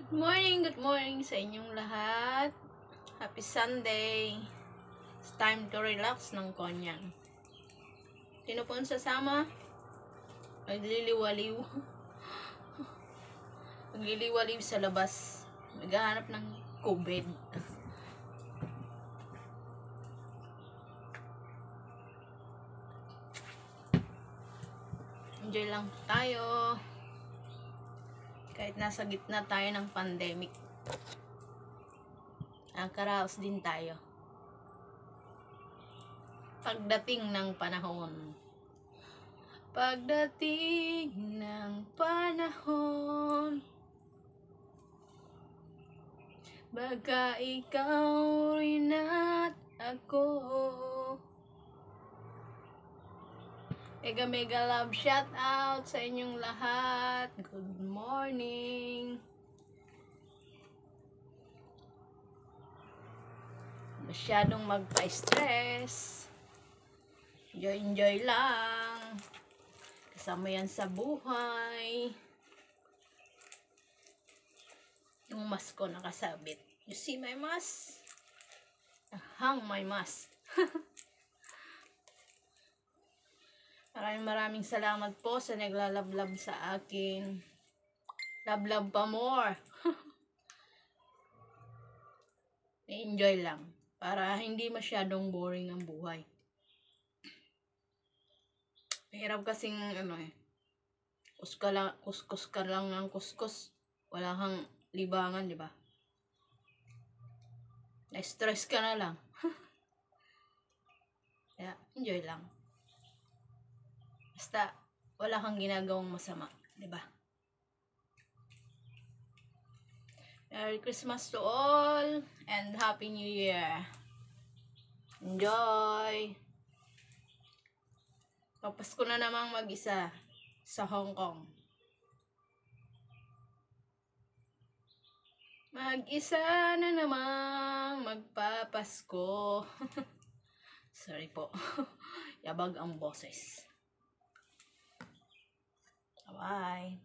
Good morning sa inyong lahat. Happy Sunday. It's time to relax ng konyang. Sino po ang sasama? Nagliliwaliw. Nagliliwaliw sa labas. Naghahanap ng COVID. Enjoy lang tayo. Kahit nasa gitna tayo ng pandemic. Nakakaraos din tayo. Pagdating ng panahon. Pagdating ng panahon. Baka ikaw rin at ako. Mega love shout out sa inyong lahat. Good morning. Masyadong magpa-stress. Enjoy lang. Kasama yan sa buhay. Yung mask ko nakasabit. You see my mask? Hang my mask. Maraming salamat po sa naglalablab sa akin. Lablab pa more. Enjoy lang. Para hindi masyadong boring ang buhay. Mahirap kasing kuskus ka lang ng kuskus. Wala kang libangan, di ba? Na-stress ka na lang. Kaya, enjoy lang. Basta, wala kang ginagawang masama, di ba? Merry Christmas to all and Happy New Year. Enjoy! Papasko na namang mag-isa sa Hong Kong. Mag-isa na namang magpapasko. Sorry po. Yabag ang boses. Bye.